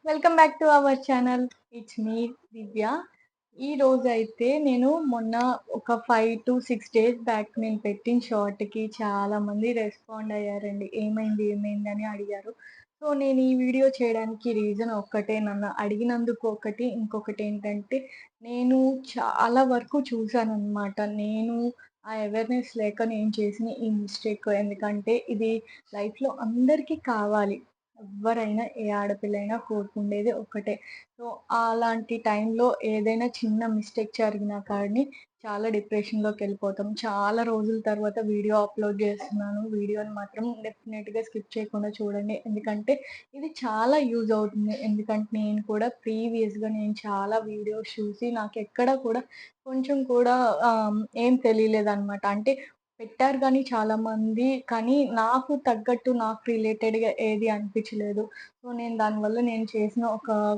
Welcome back to our channel. It's me Divya. ఈ రోజైతే నేను మొన్న ఒక 5-6 డేస్ బ్యాక్ నేను పెట్టిన షార్ట్‌కి చాలామంది రెస్పాండ్ అయ్యారండి. ఏమైంది? ఏమైంది? అని అడిగారు. సో, నేను ఈ వీడియో చేయడానికి రీజన్ ఒక్కటే, నన్ను అడిగినందుకు ఒకటి, ఇంకొకటేంటంటే నేను చాలా వరకు చూసాననమాట. నేను ఆ అవేర్‌నెస్ లేక నేను చేసిన ఈ మిస్టేక్. ఎందుకంటే ఇది లైఫ్‌లో అందరికీ కావాలి. ఎవ్వరైనా ఏ ఆడపిల్లైనా కోరుకుండేది ఒక్కటే. సో, అలాంటి టైంలో ఏదైనా చిన్న మిస్టేక్ జరిగినా కానీ చాలా డిప్రెషన్‌లోకెళ్ళిపోతాం. చాలా రోజుల తర్వాత వీడియో అప్‌లోడ్ చేస్తున్నాను. వీడియోని మాత్రం డెఫినిట్‌గా స్కిప్ చేయకుండా చూడండి. ఎందుకంటే ఇది చాలా యూజ్ అవుతుంది. ఎందుకంటే నేను కూడా ప్రీవియస్‌గా నేను చాలా వీడియోస్ చూసి నాకెక్కడ కూడా కొంచెం కూడా ఏం తెలియలేదనమాట. అంటే పెట్టారు గానీ చాలామంది. కానీ నాకు తగ్గట్టు నాకు రిలేటెడ్‌గా ఏది అనిపించలేదు. సో, నేను దానివల్ల నేను చేసిన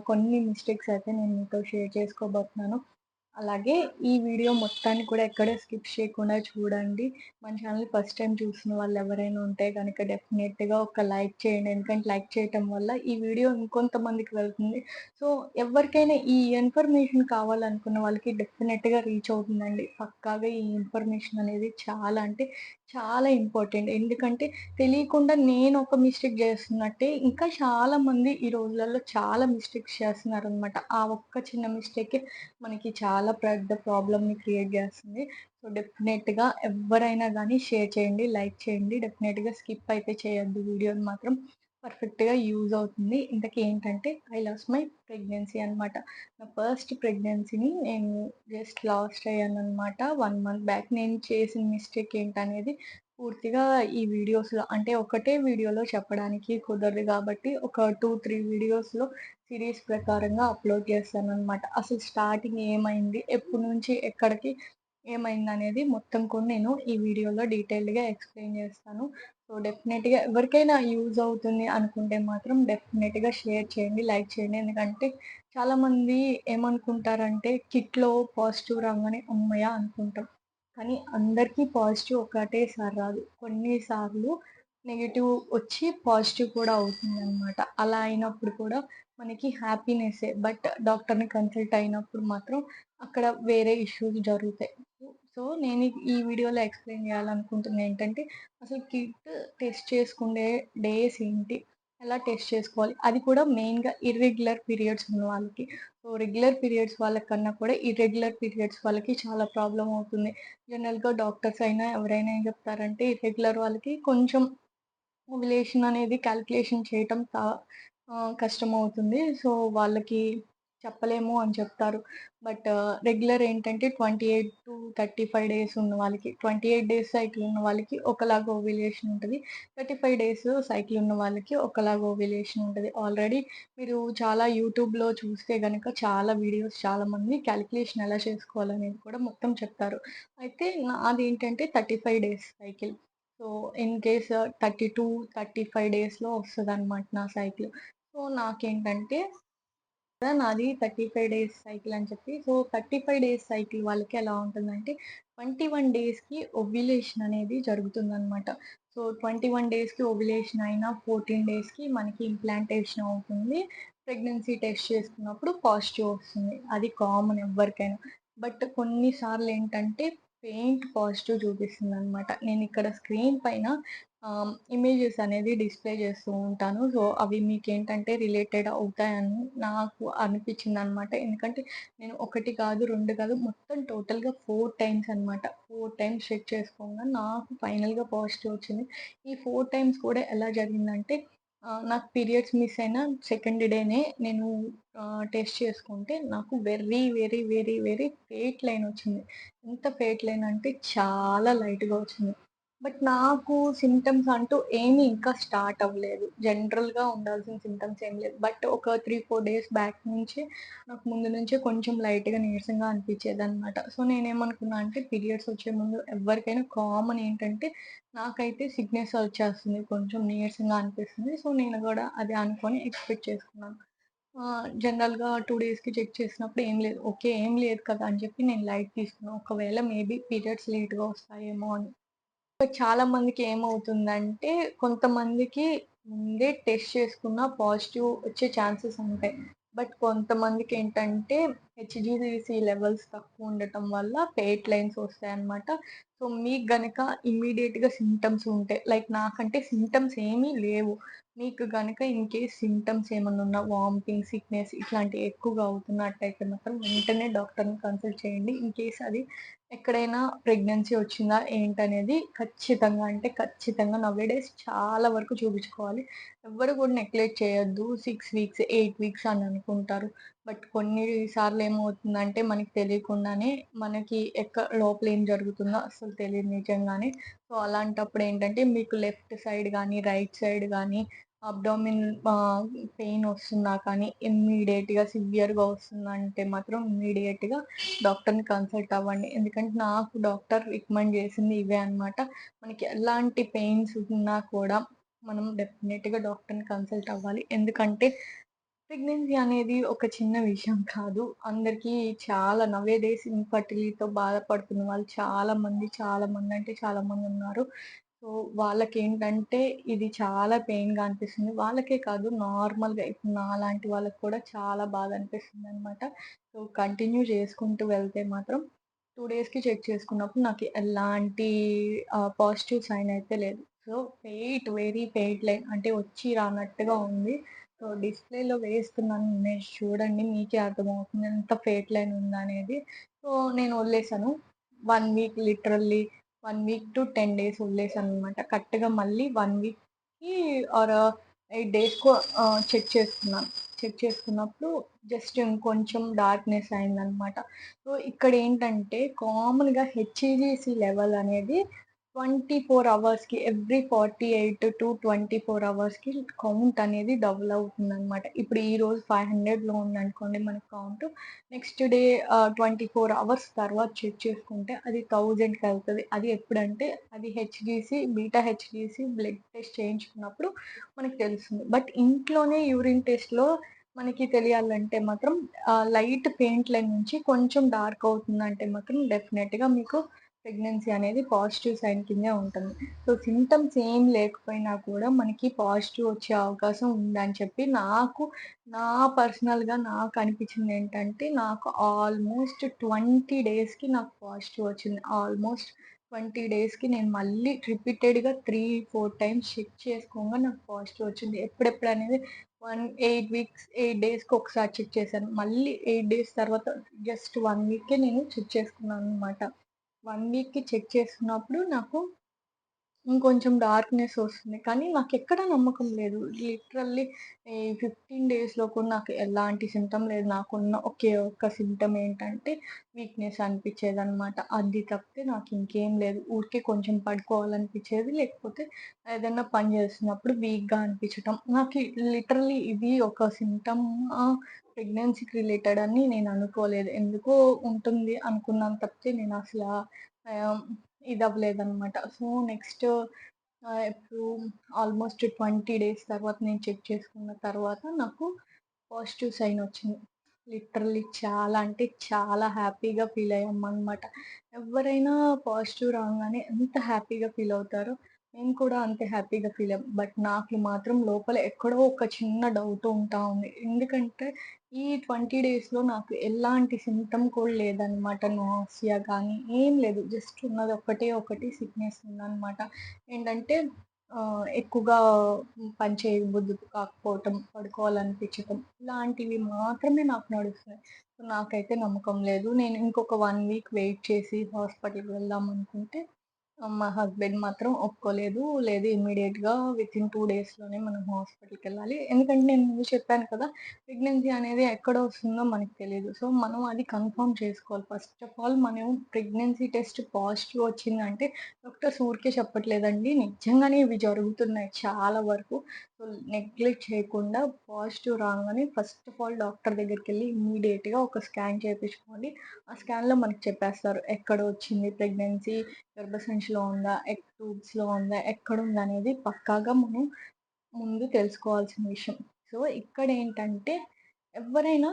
కొన్ని మిస్టేక్స్ అయితే నేను మీతో షేర్ చేసుకోబోతున్నాను. అలాగే ఈ వీడియో మొత్తాన్ని కూడా ఎక్కడ స్కిప్ చేయకుండా చూడండి. మన ఛానల్‌ని ఫస్ట్ టైమ్ చూస్తున్న వాళ్ళు ఎవరైనా ఉంటే గనక డెఫినెట్‌గా ఒక లైక్ చేయండి. ఎందుకంటే లైక్ చేయటం వల్ల ఈ వీడియో ఇంకొంతమందికి వెళ్తుంది. సో, ఎవరికైనా ఈ ఇన్ఫర్మేషన్ కావాలనుకున్న వాళ్ళకి డెఫినెట్‌గా రీచ్ అవుతుందండి. పక్కాగా ఈ ఇన్ఫర్మేషన్ అనేది చాలా అంటే చాలా ఇంపార్టెంట్. ఎందుకంటే తెలియకుండా నేను ఒక మిస్టేక్ చేస్తున్నట్టే ఇంకా చాలామంది ఈ రోజులలో చాలా మిస్టేక్స్ చేస్తున్నారనమాట. ఆ ఒక్క చిన్న మిస్టేకే మనకి చాలా పెద్ద ప్రాబ్లమ్‌ని క్రియేట్ చేస్తుంది. సో, డెఫినెట్‌గా ఎవ్వరైనా గానీ షేర్ చేయండి, లైక్ చేయండి. డెఫినెట్‌గా స్కిప్ అయితే చేయొద్దు వీడియోని మాత్రం. పర్ఫెక్ట్‌గా యూజ్ అవుతుంది. ఇంతకీ ఏంటంటే ఐ లాస్ట్ మై ప్రెగ్నెన్సీ అనమాట. నా ఫస్ట్ ప్రెగ్నెన్సీని నేను జస్ట్ లాస్ట్ అయ్యాననమాట 1 మంత్ బ్యాక్. నేను చేసిన మిస్టేక్ ఏంటనేది పూర్తిగా ఈ వీడియోస్‌లో అంటే ఒకటే వీడియోలో చెప్పడానికి కుదరదు కాబట్టి ఒక 2, 3 వీడియోస్‌లో సిరీస్ ప్రకారంగా అప్‌లోడ్ చేశాననమాట. అసలు స్టార్టింగ్ ఏమైంది? ఎప్పటి నుంచి ఎక్కడికి ఏమైందనేది మొత్తం కూడా నేను ఈ వీడియోలో డీటెయిల్డ్‌గా ఎక్స్‌ప్లెయిన్ చేస్తాను. సో, డెఫినెట్‌గా ఎవరికైనా యూజ్ అవుతుంది అనుకుంటే మాత్రం డెఫినెట్‌గా షేర్ చేయండి, లైక్ చేయండి. ఎందుకంటే చాలామంది ఏమనుకుంటారంటే కిట్‌లో పాజిటివ్ రాంగానే హమ్మయ్య! అనుకుంటాం. కానీ అందరికీ పాజిటివ్ ఒకటేసారి రాదు. కొన్ని సార్లు నెగెటివ్ వచ్చి పాజిటివ్ కూడా అవుతుందనమాట. అలా అయినప్పుడు కూడా మనకి హ్యాపీనెస్సే. బట్ డాక్టర్‌ని కన్సల్ట్ అయినప్పుడు మాత్రం అక్కడ వేరే ఇష్యూస్ జరుగుతాయి. సో, నేను ఈ వీడియోలో ఎక్స్‌ప్లెయిన్ చేయాలనుకుంటుంది ఏంటంటే, అసలు కిట్ టెస్ట్ చేసుకునే డేస్ ఏంటి? ఎలా టెస్ట్ చేసుకోవాలి? అది కూడా మెయిన్‌గా ఇర్రెగ్యులర్ పీరియడ్స్ ఉన్న వాళ్ళకి. సో, రెగ్యులర్ పీరియడ్స్ వాళ్ళకన్నా కూడా ఇర్రెగ్యులర్ పీరియడ్స్ వాళ్ళకి చాలా ప్రాబ్లమ్ అవుతుంది. జనరల్‌గా డాక్టర్స్ అయినా ఎవరైనా ఏం చెప్తారంటే, ఇర్రెగ్యులర్ వాళ్ళకి కొంచెం ఓవ్యులేషన్ అనేది కాలిక్యులేషన్ చేయటం కష్టమవుతుంది. సో, వాళ్ళకి చెప్పలేము అని చెప్తారు. బట్ రెగ్యులర్ ఏంటంటే 28-35 డేస్ ఉన్న వాళ్ళకి, 28 డేస్ సైకిల్ ఉన్న వాళ్ళకి ఒకలాగా ఓవ్యులేషన్ ఉంటది. 35 డేస్ సైకిల్ ఉన్న వాళ్ళకి ఒకలాగా ఓవ్యులేషన్ ఉంటది. ఆల్రెడీ మీరు చాలా యూట్యూబ్‌లో చూస్తే గనక చాలా వీడియోస్ చాలామంది కాలిక్యులేషన్ ఎలా చేసుకోవాలనేది కూడా మొత్తం చెప్తారు. అయితే నాదేంటంటే 35 days cycle. So, in case 32-35 డేస్‌లో వస్తదనమాట నా సైకిల్. సో, నాకేంటంటే నాది 35 డేస్ సైకిల్ అని చెప్పి. సో, 35 డేస్ సైకిల్ వాళ్ళకి ఎలా ఉంటుందంటే 21 డేస్‌కి ఓవ్యులేషన్ అనేది జరుగుతుందనమాట. సో, 21 డేస్‌కి ఓవ్యులేషన్ అయినా 14 డేస్‌కి మనకి ఇంప్లాంటేషన్ అవుతుంది. ప్రెగ్నెన్సీ టెస్ట్ చేసుకున్నప్పుడు పాజిటివ్ వస్తుంది. అది కామన్ ఎవ్వరికైనా. బట్ కొన్ని సార్లేంటంటే పెయింట్ పాజిటివ్ చూపిస్తుందనమాట. నేనిక్కడ స్క్రీన్ పైన ఇమేజెస్ అనేది డిస్‌ప్లే చేస్తూ ఉంటాను. సో, అవి మీకేంటంటే రిలేటెడ్ అవుతాయని నాకు అనిపిచ్చిందనమాట. ఎందుకంటే నేను 1 కాదు, 2 కాదు మొత్తం టోటల్‌గా 4 టైమ్స్ అనమాట. 4 టైమ్స్ చెక్ చేసుకోంగా నాకు ఫైనల్‌గా పాజిటివ్ వచ్చింది. ఈ 4 టైమ్స్ కూడా ఎలా జరిగిందంటే నాకు పీరియడ్స్ మిస్ అయిన సెకండ్ డేనే నేను టెస్ట్ చేసుకుంటే నాకు very, very, very, very faith line వచ్చింది. ఎంత ఫెయిట్ లైన్ అంటే చాలా లైట్‌గా వచ్చింది. బట్ నాకు సింప్టమ్స్ అంటూ ఏమి ఇంకా స్టార్ట్ అవ్వలేదు. జనరల్‌గా ఉండాల్సిన సింప్టమ్స్ ఏం లేదు. బట్ ఒక 3, 4 డేస్ బ్యాక్ నుంచే నాకు ముందు నుంచే కొంచెం లైట్‌గా నీరసంగా అనిపిచ్చేదనమాట. సో, నేనేమనుకున్నా అంటే పీరియడ్స్ వచ్చే ముందు ఎవ్వరికైనా కామన్ ఏంటంటే నాకైతే సిక్‌నెస్ వచ్చేస్తుంది. కొంచెం నీరసంగా అనిపిస్తుంది. సో, నేను గూడా అదే అనుకోని ఎక్స్‌పెక్ట్ చేసుకున్నాను. జనరల్‌గా 2 డేస్‌కి చెక్ చేసినప్పుడు ఏం లేదు. ఓకే. ఏం లేదు కదా! అని చెప్పి నేను లైట్ తీసుకున్నా. ఒకవేళ మేబీ పీరియడ్స్ లేట్‌గా వస్తాయేమో అని. చాలా మందికి ఏమవుతుందంటే కొంతమందికి ముందే టెస్ట్ చేసుకున్న పాజిటివ్ వచ్చే ఛాన్సెస్ ఉంటాయి. బట్ కొంతమందికేంటంటే హెచ్‌జీసీ లెవెల్స్ తక్కువ ఉండటం వల్ల ఫేట్ లైన్స్ వస్తాయన్నమాట. సో, మీకు గనక ఇమ్మీడియేట్‌గా సింప్టమ్స్ ఉంటే లైక్ నాకంటే సింప్టమ్స్ ఏమీ లేవు. మీకు గనక ఇన్‌కేస్ సింప్టమ్స్ ఏమన్నా ఉన్నా వామిటింగ్, సిక్‌నెస్ ఇట్లాంటివి ఎక్కువగా అవుతున్నట్టయితే మాత్రం వెంటనే డాక్టర్‌ని కన్సల్ట్ చేయండి. ఇన్‌కేస్ అది ఎక్కడైనా ప్రెగ్నెన్సీ వచ్చిందా ఏంటనేది ఖచ్చితంగా అంటే ఖచ్చితంగా నౌ ఏ డేస్ చాలా వరకు చూపించుకోవాలి. ఎవ్వరు కూడా నెగ్లెక్ట్ చేయొద్దు. 6 వీక్స్, 8 వీక్స్ అని అనుకుంటారు. బట్ కొన్ని సార్లు ఏమవుతుందంటే మనకి తెలియకుండానే మనకి లోపల ఏం జరుగుతుందో అస్సలు తెలీదు నిజంగానే. సో, అలాంటప్పుడు ఏంటంటే మీకు లెఫ్ట్ సైడ్ గానీ, రైట్ సైడ్ గానీ అబ్డామిన్ పెయిన్ వస్తున్నా కానీ ఇమ్మీడియేట్‌గా సివియర్‌గా వస్తుందంటే మాత్రం ఇమ్మీడియేట్‌గా డాక్టర్‌ని కన్సల్ట్ అవ్వండి. ఎందుకంటే నాకు డాక్టర్ రికమెండ్ చేసింది ఇవే అన్నమాట. మనకి ఎలాంటి పెయిన్స్ ఉన్నా కూడా మనం డెఫినిట్‌గా డాక్టర్‌ని కన్సల్ట్ అవ్వాలి. ఎందుకంటే ప్రెగ్నెన్సీ అనేది ఒక చిన్న విషయం కాదు. అందరికీ చాలా నౌ ఏ డేస్ ఇన్‌ఫర్టిలిటీతో బాధపడుతున్న వాళ్ళు చాలా మంది అంటే చాలా మందున్నారు. సో, వాళ్ళకేంటంటే ఇది చాలా పెయిన్‌గా అనిపిస్తుంది. వాళ్ళకే కాదు నార్మల్‌గా ఇప్పుడు నాలాంటి వాళ్ళకి కూడా చాలా బాధ అనిపిస్తుందనమాట. సో, కంటిన్యూ చేసుకుంటూ వెళ్తే మాత్రం 2 డేస్‌కి చెక్ చేసుకున్నప్పుడు నాకు ఎలాంటి పాజిటివ్ సైన్ అయితే లేదు. సో, వెరీ పెయిట్ లైన్ అంటే వచ్చి రానట్టుగా ఉంది. సో, డిస్‌ప్లేలో వేస్తున్నాను ఇమేజ్ చూడండి. మీకే అర్థమవుతుంది ఎంత ఫేట్ లైన్ ఉందనేది. సో, నేను వదిలేసాను. 1 week literally 1 week to 10 days వదిలేసాననమాట. కరెక్ట్‌గా మళ్ళీ 1 వీక్‌కి ఆర్ 8 డేస్‌కో చెక్ చేసుకున్నాను. చెక్ చేసుకున్నప్పుడు జస్ట్ ఇంకొంచెం డార్క్‌నెస్ అయిందనమాట. సో, ఇక్కడేంటంటే కామన్‌గా హెచ్‌ఈజీసీ లెవెల్ అనేది 24 అవర్స్‌కి ఎవ్రీ 48-24 అవర్స్‌కి కౌంట్ అనేది డబుల్ అవుతుందనమాట. ఇప్పుడు ఈరోజు 500లో ఉందనుకోండి మనకి కౌంట్. నెక్స్ట్ డే 24 అవర్స్ తర్వాత చెక్ చేసుకుంటే అది 1000కి వెళ్తది. అది ఎప్పుడంటే అది బీటా హెచ్‌డీసీ బ్లడ్ టెస్ట్ చేయించుకున్నప్పుడు మనకు తెలుస్తుంది. బట్ ఇంట్లోనే యూరిన్ టెస్ట్‌లో మనకి తెలియాలంటే మాత్రం లైట్ పెయింట్ లైన్ నుంచి కొంచెం డార్క్ అవుతుందంటే మాత్రం డెఫినెట్‌గా మీకు ప్రెగ్నెన్సీ అనేది పాజిటివ్ సైన్ కిందే ఉంటుంది. సో, సింప్టమ్స్ ఏం లేకపోయినా కూడా మనకి పాజిటివ్ వచ్చే అవకాశం ఉందని చెప్పి నా పర్సనల్‌గా నాకు అనిపించింది ఏంటంటే, నాకు ఆల్మోస్ట్ 20 డేస్‌కి నాకు పాజిటివ్ వచ్చింది. ఆల్మోస్ట్ 20 డేస్‌కి నేను మళ్ళీ రిపీటెడ్‌గా 3, 4 టైమ్స్ చెక్ చేసుకోగా నాకు పాజిటివ్ వచ్చింది. ఎప్పుడెప్పుడనేది 8 డేస్‌కి ఒకసారి చెక్ చేశాను. మళ్ళీ 8 డేస్ తర్వాత జస్ట్ 1 వీకే నేను చెక్ చేసుకున్నాననమాట. 1 వీక్‌కి చెక్ చేసుకున్నప్పుడు నాకు ఇంకొంచెం డార్క్‌నెస్ వస్తుంది. కానీ నాకెక్కడ నమ్మకం లేదు. లిటరల్లీ ఈ 15 డేస్‌లో కూడా నాకు ఎలాంటి సింప్టమ్ లేదు. నాకున్న ఒకే ఒక్క సింప్టమ్ ఏంటంటే వీక్‌నెస్ అనిపిచ్చేదనమాట. అది తప్పితే నాకింకేం లేదు. ఊరికే కొంచెం పడుకోవాలనిపిచ్చేది. లేకపోతే ఏదన్నా పని చేస్తున్నప్పుడు వీక్‌గా అనిపించటం. నాకు లిటరల్లీ ఇది ఒక సింప్టమ్ ప్రెగ్నెన్సీకి రిలేటెడ్ అని నేను అనుకోలేదు. ఎందుకో ఉంటుంది అనుకున్నాను తప్పితే నేనసలా ఆహ్, ఇదవ్వలేదనమాట. సో, నెక్స్ట్ ఇప్పుడు ఆల్మోస్ట్ 20 డేస్ తర్వాత నేను చెక్ చేసుకున్న తర్వాత నాకు పాజిటివ్ సైన్ వచ్చింది. లిటరల్లీ చాలా అంటే చాలా హ్యాపీగా ఫీల్ అయ్యామనమాట. ఎవ్వరైనా పాజిటివ్ రాంగానే ఎంత హ్యాపీగా ఫీల్ అవుతారో, మేము కూడా అంతే హ్యాపీగా ఫీల్ అయ్యాం. బట్ నాకు మాత్రం లోపల ఎక్కడో ఒక చిన్న డౌట్ ఉంటా ఉంది. ఎందుకంటే ఈ 20 డేస్‌లో నాకు ఎలాంటి సింప్టమ్ కూడా లేదనమాట. నాసియా గానీ ఏం లేదు. జస్ట్ ఉన్నది ఒక్కటే ఒకటి సిక్‌నెస్ ఉందనమాట. ఏంటంటే ఎక్కువగా పని చేయబుద్ధి కాకపోవటం, పడుకోవాలనిపించటం ఇలాంటివి మాత్రమే నాకు నడుస్తున్నాయి. సో, నాకైతే నమ్మకం లేదు. నేను ఇంకొక 1 వీక్ వెయిట్ చేసి హాస్పిటల్‌కి వెళ్దాం అనుకుంటే మా హస్బెండ్ మాత్రం ఒప్పుకోలేదు. లేదు ఇమ్మీడియేట్‌గా వితిన్ 2 డేస్‌లోనే మనం హాస్పిటల్‌కెళ్ళాలి. ఎందుకంటే నేను ముందు చెప్పాను కదా! ప్రెగ్నెన్సీ అనేది ఎక్కడ వస్తుందో మనకు తెలీదు. సో, మనం అది కన్ఫర్మ్ చేసుకోవాలి. ఫస్ట్ ఆఫ్ ఆల్ మనం ప్రెగ్నెన్సీ టెస్ట్ పాజిటివ్ వచ్చిందంటే డాక్టర్స్ ఊరికే చెప్పట్లేదండి. నిజంగానే ఇవి జరుగుతున్నాయి చాలా వరకు. సో, నెగ్లెక్ట్ చేయకుండా పాజిటివ్ రాంగానే ఫస్ట్ ఆఫ్ ఆల్ డాక్టర్ దగ్గరికెళ్ళి ఇమ్మీడియేట్‌గా ఒక స్కాన్ చేపించుకోండి. ఆ స్కాన్‌లో మనకు చెప్పేస్తారు. ఎక్కడ వచ్చింది ప్రెగ్నెన్సీ, గర్భసంచిలో ఉందా, ఎగ్ ట్యూబ్స్‌లో ఉందా, ఎక్కడుందనేది పక్కాగా మనం ముందు తెలుసుకోవాల్సిన విషయం. సో, ఇక్కడేంటంటే ఎవ్వరైనా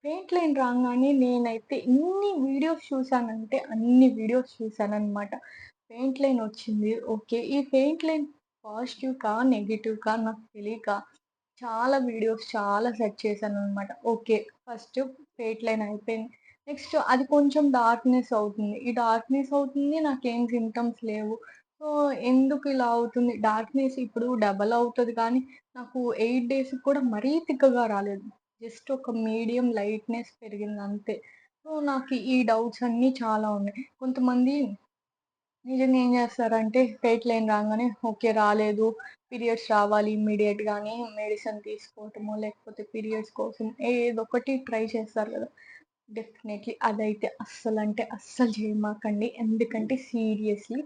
పెయింట్ లైన్ రాంగానే నేనైతే ఎన్ని వీడియోస్ చూసానంటే అన్ని వీడియోస్ చూసాననమాట. పెయింట్ లైన్ వచ్చింది. ఓకే. ఈ పెయింట్ లైన్ పాజిటివ్‌కా, నెగెటివ్‌కా నాకు తెలీక చాలా వీడియోస్ చాలా సెర్చ్ చేశాననమాట. ఓకే. ఫస్ట్ ఫేట్ లైన్ అయిపోయింది. నెక్స్ట్ అది కొంచెం డార్క్‌నెస్ అవుతుంది. ఈ డార్క్‌నెస్ అవుతుంది. నాకేం సింప్టమ్స్ లేవు. సో, ఎందుకు ఇలా అవుతుంది? డార్క్‌నెస్ ఇప్పుడు డబల్ అవుతది కానీ, నాకు 8 డేస్‌కి కూడా మరీ తిక్కగా రాలేదు. జస్ట్ ఒక మీడియం లైట్‌నెస్ పెరిగిందంతే. సో, నాకు ఈ డౌట్స్ అన్నీ చాలా ఉన్నాయి. కొంతమంది నిజంగా ఏం చేస్తారంటే ఫేట్ లైన్ రాంగానే ఓకే. రాలేదు. పీరియడ్స్ రావాలి ఇమ్మీడియేట్‌గా అని మెడిసిన్ తీసుకోవటమో, లేకపోతే పీరియడ్స్ కోసం ఏదొకటి ట్రై చేస్తారు కదా! డెఫినైట్‌లీ అదైతే అస్సలంటే అస్సలు చేయమాకండి. ఎందుకంటే సీరియస్‌లీ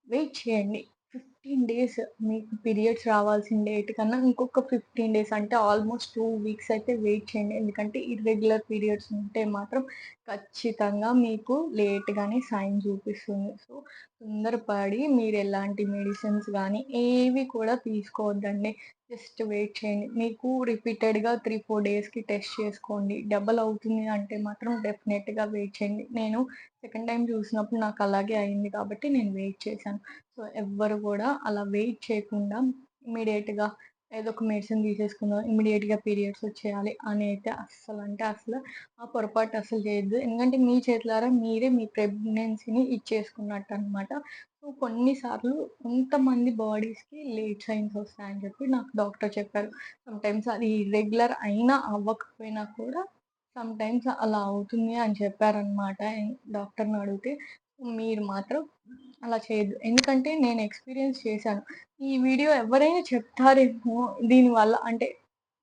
వెయిట్ చేయండి. 15 డేస్ మీకు పీరియడ్స్ రావాల్సిన డేట్ కన్నా ఇంకొక 15 డేస్ అంటే ఆల్‌మోస్ట్ 2 వీక్స్ అయితే వెయిట్ చేయండి. ఎందుకంటే ఇర్రెగ్యులర్ పీరియడ్స్ ఉంటే మాత్రం ఖచ్చితంగా మీకు లేట్‌గానే సైన్ చూపిస్తుంది. సో, తొందరపడి మీరెలాంటి మెడిసిన్స్ గానీ ఏవి కూడా తీసుకోవద్దండి. జస్ట్ వెయిట్ చేయండి. మీకు రిపీటెడ్‌గా 3, 4 డేస్‌కి టెస్ట్ చేసుకోండి. డబల్ అవుతుంది అంటే మాత్రం డెఫినెట్‌గా వెయిట్ చేయండి. నేను సెకండ్ టైమ్ చూసినప్పుడు నాకు అలాగే అయింది కాబట్టి నేను వెయిట్ చేశాను. సో, ఎవ్వరు గూడా అలా వెయిట్ చేయకుండా ఇమ్మీడియేట్‌గా ఏదో ఒక మెడిసిన్ తీసేసుకుందాం, ఇమ్మీడియేట్‌గా పీరియడ్స్ వచ్చేయాలి అని అయితే అస్సలంటే అసలు ఆ పొరపాటు అసలు చేయొద్దు. ఎందుకంటే మీ చేతులారా మీరే మీ ప్రెగ్నెన్సీని ఇచ్చేసుకున్నట్టనమాట. సో, కొన్ని సార్లు కొంతమంది బాడీస్‌కి లేట్ సైన్స్ వస్తాయని చెప్పి నాకు డాక్టర్ చెప్పారు. సమ్‌టైమ్స్ అది ఇర్రెగ్యులర్ అయినా అవ్వకపోయినా కూడా సమ్‌టైమ్స్ అలా అవుతుంది అని చెప్పారనమాట. డాక్టర్‌ని అడిగితే మీరు మాత్రం అలా చేయొద్దు. ఎందుకంటే నేను ఎక్స్‌పీరియన్స్ చేశాను. ఈ వీడియో ఎవరైనా చెప్తారేమో దీనివల్ల అంటే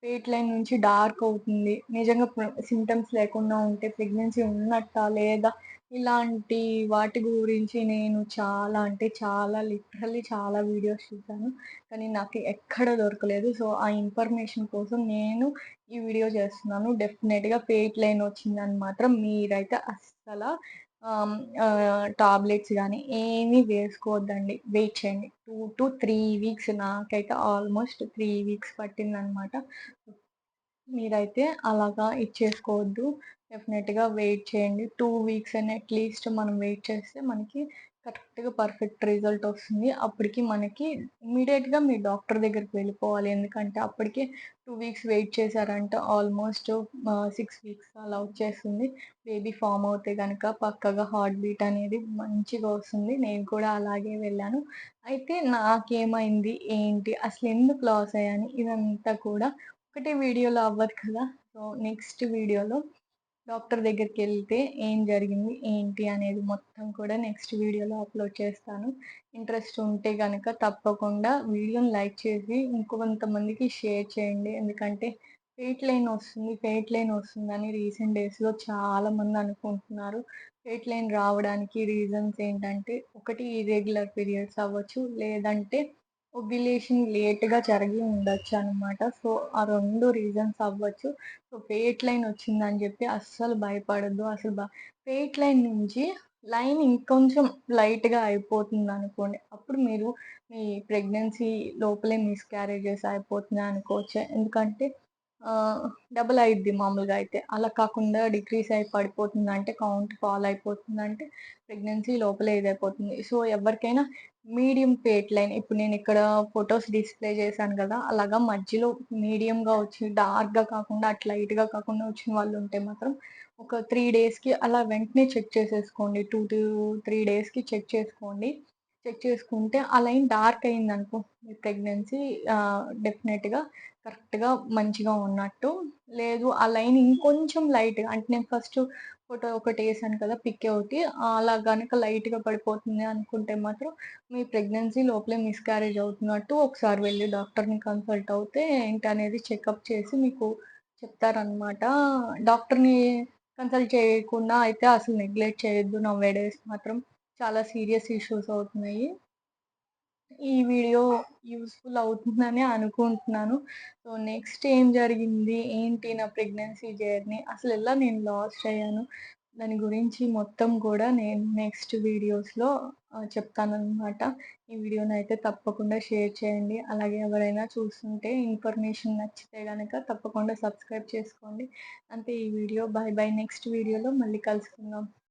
ఫేట్ లైన్ నుంచి డార్క్ అవుతుంది. నిజంగా సింప్టమ్స్ లేకుండా ఉంటే ప్రెగ్నెన్సీ ఉన్నట్టా? లేదా? ఇలాంటి వాటి గురించి నేను చాలా అంటే చాలా లిటరల్లీ చాలా వీడియోస్ చూసాను. కానీ నాకు ఎక్కడ దొరకలేదు. సో, ఆ ఇన్ఫర్మేషన్ కోసం నేను ఈ వీడియో చేస్తున్నాను. డెఫినెట్‌గా ఫేట్ లైన్ వచ్చిందని మాత్రం మీరైతే అస్సల ఆహ్, టాబ్లెట్స్ గానీ ఏమీ వేసుకోవద్దండి. వెయిట్ చేయండి. 2-3 వీక్స్ నాకైతే ఆల్‌మోస్ట్ 3 వీక్స్ పట్టిందనమాట. మీరైతే అలాగా ఇచ్చేసుకోవద్దు. డెఫినెట్‌గా వెయిట్ చేయండి. 2 వీక్స్ అయినా అట్‌లీస్ట్ మనం వెయిట్ చేస్తే మనకి కరెక్ట్‌గా పర్ఫెక్ట్ రిజల్ట్ వస్తుంది. అప్పటికి మనకి ఇమ్మీడియేట్‌గా మీ డాక్టర్ దగ్గరికి వెళ్ళిపోవాలి. ఎందుకంటే అప్పటికే 2 వీక్స్ వెయిట్ చేశారంటే ఆల్‌మోస్ట్ 6 వీక్స్ అలా వచ్చేస్తుంది. బేబీ ఫార్మ్ అవుతే గనక పక్కాగా హార్ట్ బీట్ అనేది మంచిగా వస్తుంది. నేను కూడా అలాగే వెళ్ళాను. అయితే నాకేమైంది? ఏంటి? అసలెందుకు లాస్ అయ్యాను? ఇదంతా కూడా ఒకటే వీడియోలో అవ్వదు కదా! సో, నెక్స్ట్ వీడియోలో డాక్టర్ దగ్గరికెళ్తే ఏం జరిగింది, ఏంటి అనేది మొత్తం కూడా నెక్స్ట్ వీడియోలో అప్‌లోడ్ చేస్తాను. ఇంట్రెస్ట్ ఉంటే గనక తప్పకుండా వీడియోని లైక్ చేసి ఇంకొంతమందికి షేర్ చేయండి. ఎందుకంటే ఫేట్ లైన్ వస్తుందని రీసెంట్ డేస్‌లో చాలామంది అనుకుంటున్నారు. ఫేట్ లైన్ రావడానికి రీజన్స్ ఏంటంటే, ఒకటి ఇర్రెగ్యులర్ పీరియడ్స్ అవ్వచ్చు. లేదంటే ఓవ్యులేషన్ లేట్‌గా జరిగి ఉండొచ్చనమాట. సో, ఆ 2 రీజన్స్ అవ్వచ్చు. సో, ఫేట్ లైన్ వచ్చిందని జెప్పి అస్సలు భయపడొద్దు. ఫేట్ లైన్ నుంచి లైన్ ఇంకొంచెం లైట్‌గా అయిపోతుందనుకోండి. అప్పుడు మీరు మీ ప్రెగ్నెన్సీ లోపలే మిస్‌క్యారేజెస్ అయిపోతున్నాయి అనుకోవచ్చు. ఎందుకంటే ఆహ్, డబుల్ అయిద్ది మామూలుగా అయితే. అలా కాకుండా డిక్రీజ్ అయి పడిపోతుందంటే కౌంట్ ఫాల్ అయిపోతుందంటే ప్రెగ్నెన్సీ లోపలే ఇదైపోతుంది. సో, ఎవరికైనా మీడియం ఫేట్ లైన్ ఇప్పుడు నేనిక్కడ ఫోటోస్ డిస్‌ప్లే చేశాను గదా! అలాగా మధ్యలో మీడియంగా వచ్చి డార్క్‌గా కాకుండా అటు లైట్‌గా కాకుండా వచ్చిన వాళ్ళుంటే మాత్రం ఒక 3 డేస్‌కి అలా వెంటనే చెక్ చేసేసుకోండి. 2-3 డేస్‌కి చెక్ చేసుకోండి. చెక్ చేసుకుంటే ఆ లైన్ డార్క్ అయిందనుకో మీ ప్రెగ్నెన్సీ డెఫినెట్‌గా కరెక్ట్‌గా మంచిగా ఉన్నట్టు. లేదు ఆ లైన్ ఇంకొంచెం లైట్‌గా అంటే నేను ఫస్ట్ ఫోటో ఒకటేసాను కదా! పిక్ ఒకటి అలా గనక లైట్‌గా పడిపోతుంది అనుకుంటే మాత్రం మీ ప్రెగ్నెన్సీ లోపలే మిస్‌క్యారేజ్ అవుతున్నట్టు ఒకసారి వెళ్లి డాక్టర్‌ని కన్సల్ట్ అవుతే ఏంటనేది చెకప్ చేసి మీకు చెప్తారనమాట. డాక్టర్‌ని కన్సల్ట్ చేయకుండా అయితే అసలు నెగ్లెక్ట్ చేయొద్దు నౌ ఏ డేస్ మాత్రం. చాలా సీరియస్ ఇష్యూస్ అవుతున్నాయి. ఈ వీడియో యూజ్‌ఫుల్ అవుతుందని అనుకుంటున్నాను. సో, నెక్స్ట్ ఏం జరిగింది? ఏంటి నా ప్రెగ్నెన్సీ జర్నీ? అసలెలా నేను లాస్ట్ అయ్యాను? దాని గురించి మొత్తం కూడా నేను నెక్స్ట్ వీడియోస్‌లో చెప్తాననమాట. ఈ వీడియోనైతే తప్పకుండా షేర్ చేయండి. అలాగే ఎవరైనా చూస్తుంటే ఇన్ఫర్మేషన్ నచ్చితే గనక తప్పకుండా సబ్స్క్రైబ్ చేసుకోండి. అంతే ఈ వీడియో. Bye bye. నెక్స్ట్ వీడియోలో మళ్ళీ కలుసుకుందాం.